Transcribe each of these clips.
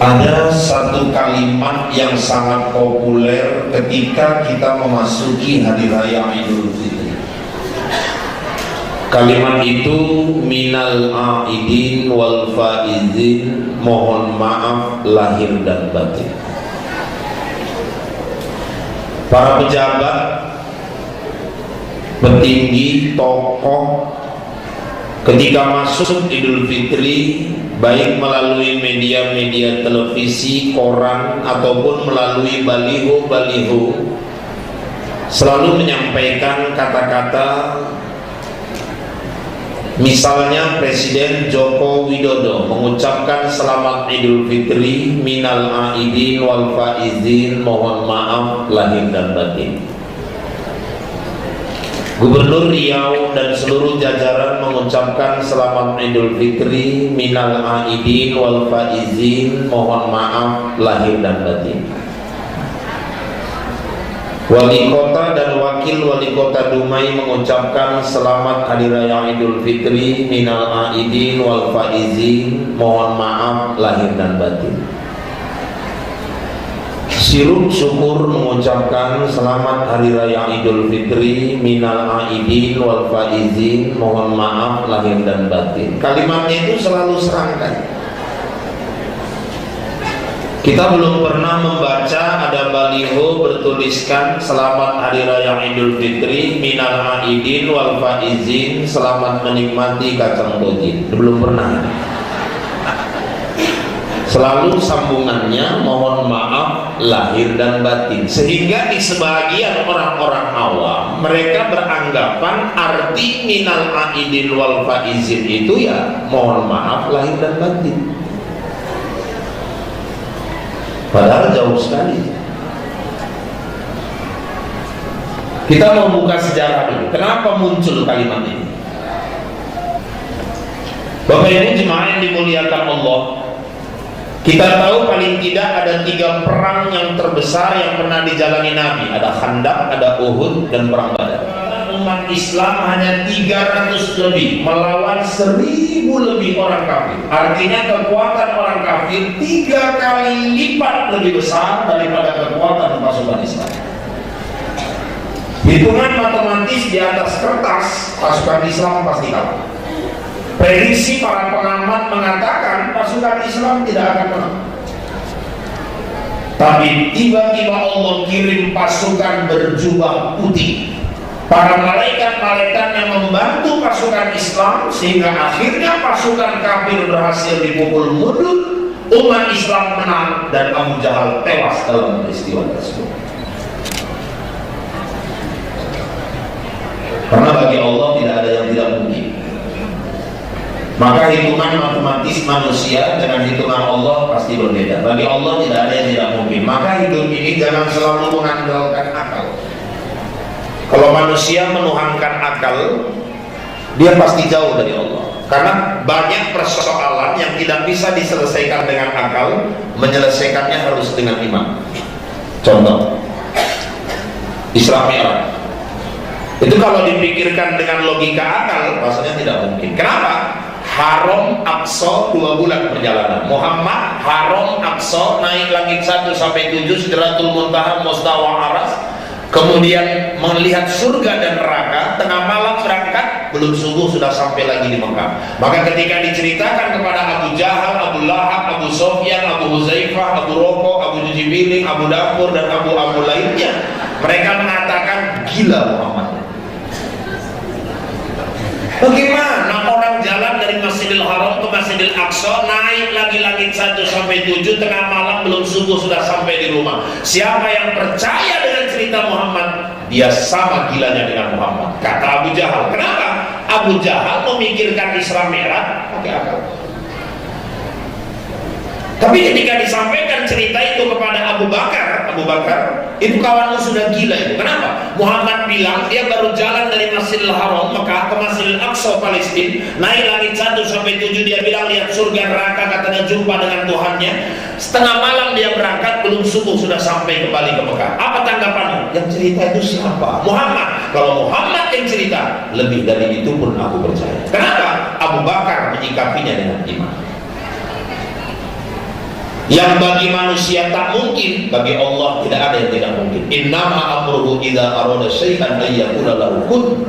Ada satu kalimat yang sangat populer ketika kita memasuki hari raya Idul Fitri. Kalimat itu minal aidin wal faizin, mohon maaf lahir dan batin. Para pejabat, petinggi, tokoh ketika masuk Idul Fitri, baik melalui media-media televisi, koran, ataupun melalui baliho-baliho, selalu menyampaikan kata-kata. Misalnya Presiden Joko Widodo mengucapkan selamat Idul Fitri minal aidin wal faizin, mohon maaf lahir dan batin. Gubernur Riau dan seluruh jajaran mengucapkan selamat Idul Fitri minal aidin wal faizin, mohon maaf lahir dan batin. Wali kota dan wakil wali kota Dumai mengucapkan selamat hari raya Idul Fitri minal aidin wal faizin, mohon maaf lahir dan batin. Sirup Syukur mengucapkan selamat hari raya Idul Fitri minal aidin wal faizin, mohon maaf lahir dan batin. Kalimatnya itu selalu serangkai. Kita belum pernah membaca ada baliho bertuliskan selamat hari raya Idul Fitri minal aidin wal faizin, selamat menikmati kacang tojin. Belum pernah. Selalu sambungannya mohon maaf lahir dan batin, sehingga di sebagian orang-orang awam mereka beranggapan arti minal aidin wal faizin itu ya mohon maaf lahir dan batin. Padahal jauh sekali. Kita mau buka sejarah dulu. Kenapa muncul kalimat ini? Bapak Ibu jemaah yang dimuliakan Allah, kita tahu paling tidak ada 3 perang yang terbesar yang pernah dijalani Nabi. Ada Khandaq, ada Uhud, dan perang Badar. Umat Islam hanya 300 lebih melawan 1000 lebih orang kafir. Artinya kekuatan orang kafir 3 kali lipat lebih besar daripada kekuatan pasukan Islam. Hitungan matematis di atas kertas, pasukan Islam pasti kalah. Prediksi para pengamat mengatakan pasukan Islam tidak akan menang. Tapi tiba-tiba Allah kirim pasukan berjubah putih, para malaikat-malaikat yang membantu pasukan Islam, sehingga akhirnya pasukan kafir berhasil dipukul mundur, umat Islam menang, dan Abu Jahal tewas dalam peristiwa tersebut. Karena bagi Allah tidak ada yang tidak mungkin. Maka hitungan matematis manusia dengan hitungan Allah pasti berbeda. Bagi Allah tidak ada yang tidak mungkin. Maka hidup ini jangan selalu mengandalkan akal. Kalau manusia menuhankan akal, dia pasti jauh dari Allah. Karena banyak persoalan yang tidak bisa diselesaikan dengan akal, menyelesaikannya harus dengan iman. Contoh, Isra Mi'raj. Itu kalau dipikirkan dengan logika akal, rasanya tidak mungkin. Kenapa? Haram Aqsa 2 bulan perjalanan. Muhammad Haram Aqsa naik langit 1 sampai 7, Sidratul Muntaha, Mustawa Aras. Kemudian melihat surga dan neraka, tengah malam berangkat, belum subuh sudah sampai lagi di Mekah. Maka ketika diceritakan kepada Abu Jahal, Abu Lahab, Abu Sofyan, Abu Huzaifah, Abu Roko, Abu Jujibiling, Abu Dapur, dan Abu lainnya, mereka mengatakan gila Muhammad. Bagaimana orang jalan dari Masjidil Haram ke Masjidil Aqsa, naik lagi langit 1 sampai 7, tengah malam belum subuh sudah sampai di rumah. Siapa yang percaya dengan cerita Muhammad, dia sama gilanya dengan Muhammad, kata Abu Jahal. Kenapa? Abu Jahal memikirkan Isra Mi'raj pakai akal. Tapi ketika disampaikan cerita itu kepada Abu Bakar itu kawannya sudah gila itu. Kenapa? Muhammad bilang dia baru jalan dari Masjidil Haram Mekah ke Masjidil Aqsa Palestina, naik langit 1 sampai 7, dia bilang lihat surga neraka, katanya jumpa dengan Tuhannya. Setengah malam dia berangkat, belum subuh sudah sampai kembali ke Mekah. Apa tanggapanmu? Yang cerita itu siapa? Muhammad. Kalau Muhammad yang cerita, lebih dari itu pun aku percaya. Kenapa? Abu Bakar menyikapinya dengan iman. Yang bagi manusia tak mungkin, bagi Allah tidak ada yang tidak mungkin. Innama amruhu idza arada syai'an ayyakuna lahu kun.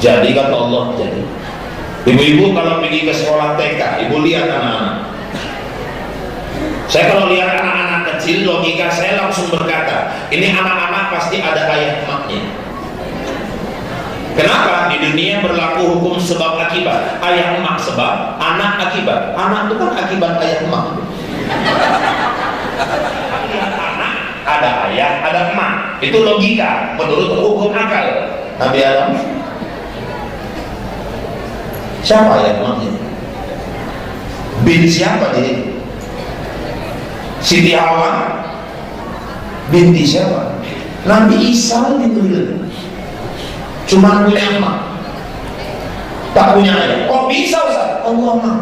Jadi kata Allah jadi. Ibu-ibu kalau pergi ke sekolah TK, ibu lihat anak-anak. Saya kalau lihat anak-anak kecil, logika saya langsung berkata, ini anak-anak pasti ada ayah emaknya. Kenapa? Di dunia berlaku hukum sebab akibat. Ayah emak sebab, anak akibat. Anak itu kan akibat ayah emak. Lihat anak, ada ayah, ada emak. Itu logika menurut hukum akal. Nabi Adam, siapa ayah emaknya? Bin siapa dia? Siti Hawa binti siapa? Nabi Isa gitu. Cuma punya emak, tak punya ayah. Kok bisa Ustaz? Allah mah.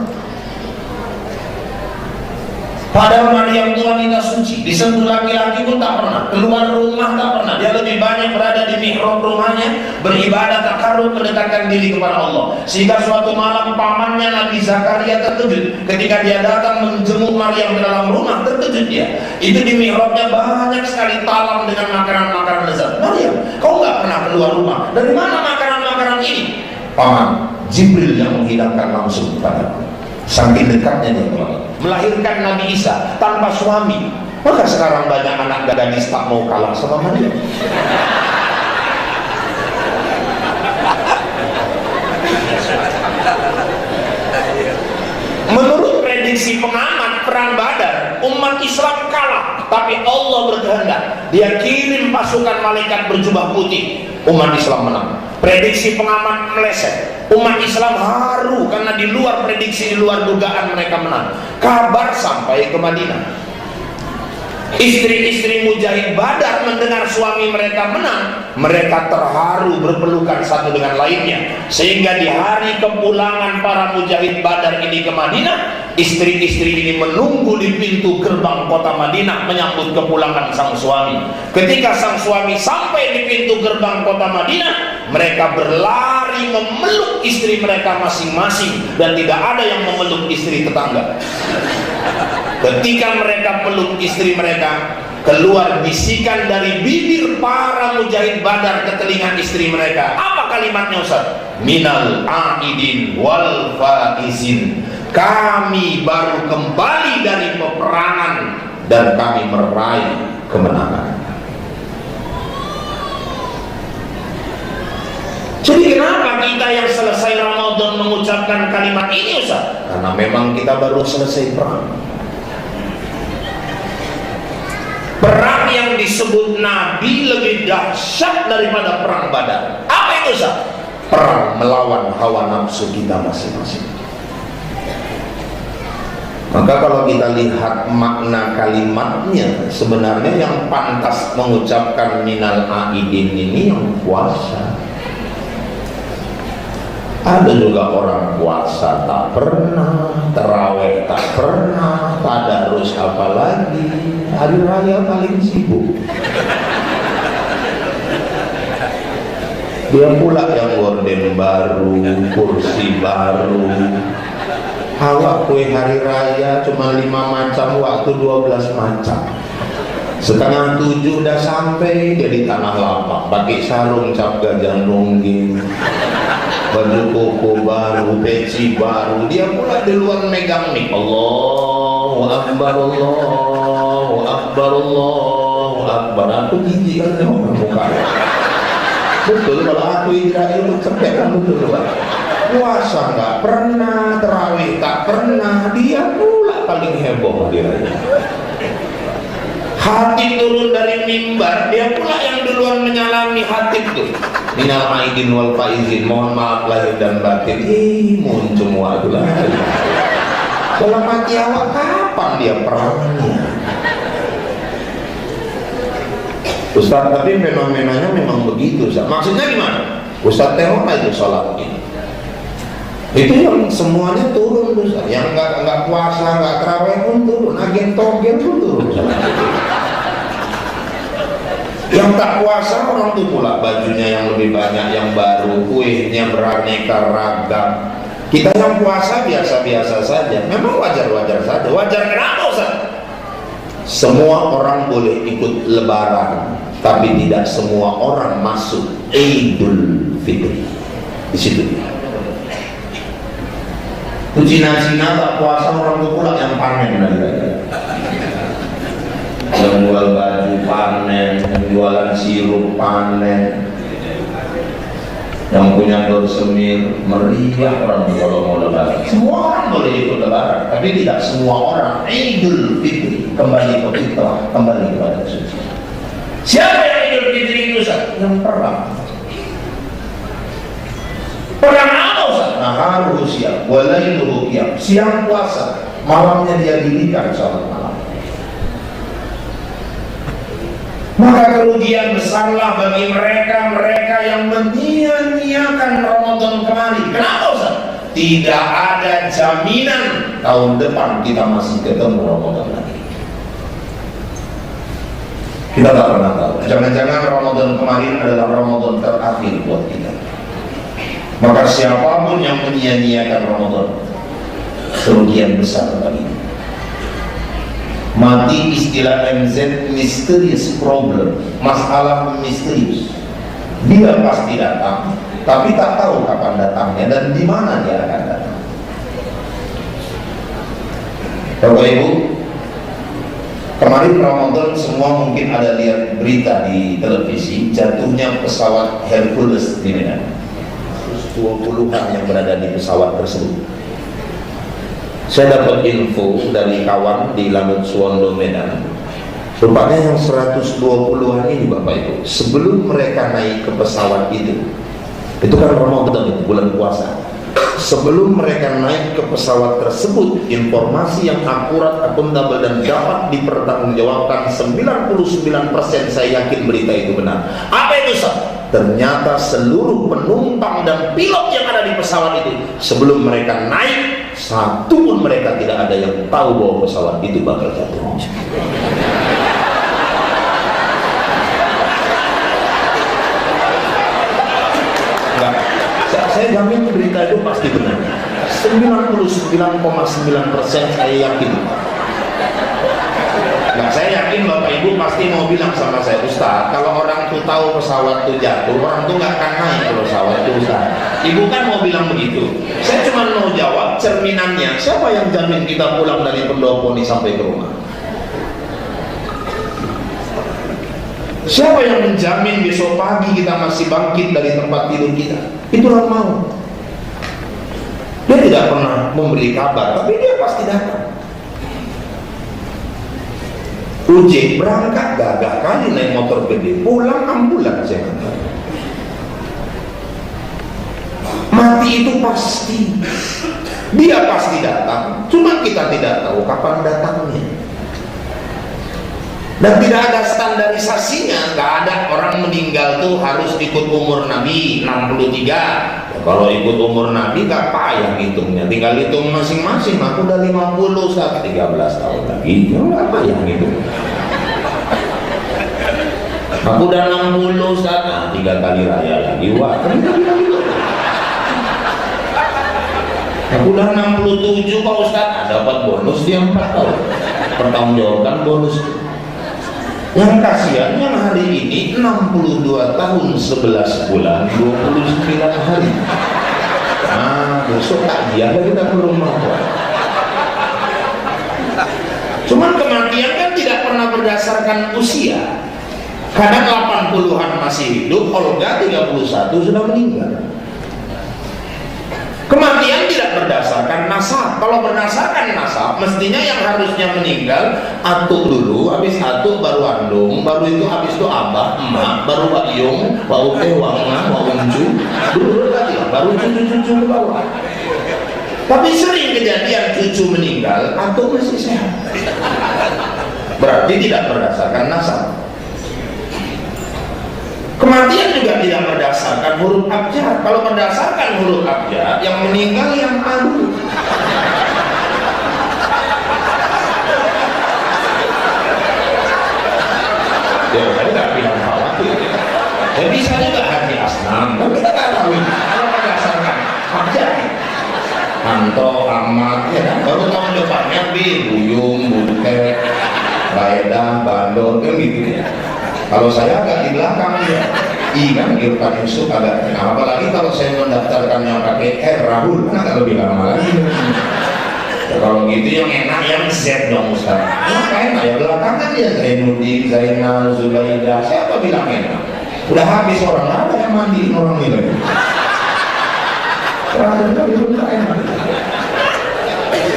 Padahal Maryam itu wanita suci, disentuh laki-laki pun tak pernah, keluar rumah tak pernah. Dia lebih banyak berada di mihrab rumahnya, beribadah takarrub, mendekatkan diri kepada Allah. Sehingga suatu malam pamannya Nabi Zakaria terkejut ketika dia datang menjenguk Maryam ke dalam rumah, terkejut dia. Itu di mihrabnya banyak sekali talam dengan makanan-makanan lezat. Maryam, kau nggak pernah keluar rumah. Dari mana makanan-makanan ini? Paman Jibril yang menghidangkan langsung kepadaku. Saking dekatnya dia melahirkan Nabi Isa tanpa suami. Maka sekarang banyak anak gadis tak mau kalah sama Maryam. Menurut prediksi pengamat perang Badar, umat Islam kalah, tapi Allah berkehendak. Dia kirim pasukan malaikat berjubah putih, umat Islam menang. Prediksi pengamat meleset. Umat Islam haru karena di luar prediksi, di luar dugaan mereka menang. Kabar sampai ke Madinah. Istri-istri mujahid Badar mendengar suami mereka menang, mereka terharu berpelukan satu dengan lainnya. Sehingga di hari kepulangan para mujahid Badar ini ke Madinah, istri-istri ini menunggu di pintu gerbang kota Madinah menyambut kepulangan sang suami. Ketika sang suami sampai di pintu gerbang kota Madinah, mereka berlari memeluk istri mereka masing-masing, dan tidak ada yang memeluk istri tetangga. Ketika mereka peluk istri mereka, keluar bisikan dari bibir para mujahid Badar ke telinga istri mereka. Apa kalimatnya Ustaz? Minal aidin wal faizin. Kami baru kembali dari peperangan dan kami meraih kemenangan. Jadi kenapa kita yang selesai Ramadan mengucapkan kalimat ini Ustaz? Karena memang kita baru selesai perang. Perang yang disebut Nabi lebih dahsyat daripada perang Badar. Apa itu Ustaz? Perang melawan hawa nafsu kita masing-masing. Maka kalau kita lihat makna kalimatnya, sebenarnya yang pantas mengucapkan minal aidin ini yang puasa. Ada juga orang puasa tak pernah, taraweh tak pernah, tadarus apalagi, hari raya paling sibuk. Dia pula yang gorden baru, kursi baru. Awak kue hari raya cuma 5 macam, waktu 12 macam. Setengah 7 udah sampai, jadi tanah lapang, pakai sarung cap gajah nungging, baju koko baru, peci baru. Dia pula di luar megang mic. Allahu Akbar, Allahu Akbar, Allahu Akbar. Aku jijik kan tengok muka. Betul, kalau aku Israel cepet kan betul. Puasa nggak pernah, terawih tak pernah, dia pula paling heboh dia. Hati turun dari mimbar, dia pula yang duluan menyalami hati itu. Minal aidin wal faizin, mohon maaf lahir dan batin. Muncul waktu lagi. Dalam hati awak kapan dia perangnya? Ustaz, tapi fenomenanya memang begitu Ustaz. Maksudnya gimana? Ustaz tengok itu sholat ini. Itu yang semuanya turun Ustaz. Yang nggak puasa, nggak terawih pun turun, agen togel pun turun Ustaz. Yang tak puasa orang itu pula bajunya yang lebih banyak, yang baru, kuehnya beraneka ragam, Kita yang puasa biasa-biasa saja, memang wajar-wajar saja. Wajar kenapa Ustaz? Semua orang boleh ikut lebaran, tapi tidak semua orang masuk Idul Fitri. Di situ dia. Cina-Cina tak puasa, orang itu pula yang panen dari mereka. Yang jual baju panen, yang jualan sirup panen, yang punya dorsemir meriah orang kalau mau lebaran. Semua orang boleh ikut lebaran, tapi tidak semua orang Idul Fitri, kembali ke fitrah, kembali kepada suci. Siapa yang Idul Fitri itu Ustaz? Yang perang. Perang apa Ustaz? Naharuhu siap, walailuhu qiyam. Siang puasa, malamnya dia dirikan salat malam. Maka kerugian besarlah bagi mereka yang menyia-nyiakan Ramadan kemarin. Kenapa Ustaz? Tidak ada jaminan tahun depan kita masih ketemu Ramadan lagi. Kita tak pernah tahu. Jangan-jangan Ramadan kemarin adalah Ramadan terakhir buat kita. Maka siapapun yang menyia-nyiakan Ramadan, kerugian besar bagi kita. Mati istilah MZ, mysterious problem, masalah misterius. Dia pasti datang, tapi tak tahu kapan datangnya dan di mana dia akan datang. Bapak Ibu, kemarin Ramadan semua mungkin ada lihat berita di televisi jatuhnya pesawat Hercules di Medan. 120-an yang berada di pesawat tersebut. Saya dapat info dari kawan di Lanut Suwondo Medan. Rupanya yang 120-an ini Bapak Ibu, sebelum mereka naik ke pesawat itu kan Ramadan, itu bulan puasa. Sebelum mereka naik ke pesawat tersebut, informasi yang akurat, akuntabel dan dapat dipertanggungjawabkan 99% saya yakin berita itu benar. Apa itu Ustaz? Ternyata seluruh penumpang dan pilot yang ada di pesawat itu sebelum mereka naik, satu pun mereka tidak ada yang tahu bahwa pesawat itu bakal jatuh. Enggak, saya jamin berita itu pasti benar. 99,9% saya yakin. Nah, saya yakin Bapak Ibu pasti mau bilang sama saya, Ustaz, kalau orang tuh tahu pesawat itu jatuh, orang tuh nggak akan naik ke pesawat itu Ustaz. Ibu kan mau bilang begitu. Saya cuma mau jawab cerminannya. Siapa yang jamin kita pulang dari pendopo ini sampai ke rumah? Siapa yang menjamin besok pagi kita masih bangkit dari tempat tidur kita? Itulah mau. Dia tidak pernah memberi kabar, tapi dia pasti datang. Uji berangkat gagah kali naik motor gede, pulang ambulan saya kata. Mati itu pasti, dia pasti datang, cuma kita tidak tahu kapan datangnya. Dan tidak ada standarisasinya, nggak ada orang meninggal tuh harus ikut umur Nabi 63. Ya, kalau ikut umur Nabi nggak payah hitungnya, tinggal hitung masing-masing. Aku udah 50 saat 13 tahun lagi, ya nggak payah gitu. Aku udah 60 saat 3 kali raya lagi, wah kan gitu. Aku udah 67 Pak Ustaz, dapat bonus dia 4 tahun, pertanggungjawabkan bonus. Yang kasihan yang hari ini 62 tahun 11 bulan 29 hari. Nah besok tak dia kita ke rumah. Cuman kematian kan tidak pernah berdasarkan usia. Kadang 80-an masih hidup, Olga 31 sudah meninggal. Kematian tidak berdasarkan nasab. Kalau berdasarkan nasab, mestinya yang harusnya meninggal atuk dulu, habis atuk baru andung, baru itu habis itu abah, emak, baru Pak Yung, Pak Uke, Wangna, Pak Uncu, dulu baru cucu-cucu ke bawah. Tapi sering kejadian cucu meninggal, atuk masih sehat. Berarti tidak berdasarkan nasab. Kematian juga tidak berdasarkan huruf abjad. Kalau berdasarkan huruf abjad, yang meninggal yang anu. Ya, saya nggak bilang khawatir. Ya bisa juga Haji Asnam, tapi kita nggak tahu kalau berdasarkan abjad. depannya Buyung, Butet, Baedang, Bandor, kan gitu ya. Kalau saya agak di belakang ya. Kan Irfan Yusuf agak, apalagi kalau saya mendaftarkannya pakai Rahul, kan agak lebih lama lagi. Ya, kalau gitu yang enak yang Z dong Ustaz. Kenapa enak ya? Belakangan ya Zainuddin, Zainal, Zubaidah, siapa bilang enak? Udah habis orang, ada yang mandiin orang ini lagi.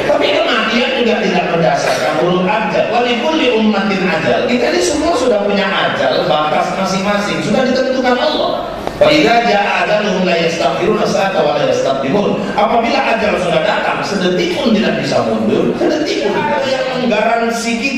Tapi kematian juga tidak berdasarkan urut ajal. Walikulli ummatin ajal. Kita ini semua sudah punya ajal, batas masing-masing sudah ditentukan Allah. Wa idza jaa ajaluhum la yastaghfiruna sa'ata wa la yastaqdimun. Apabila ajal sudah datang, sedetik pun tidak bisa mundur, sedetik pun. Yang menggaransi kita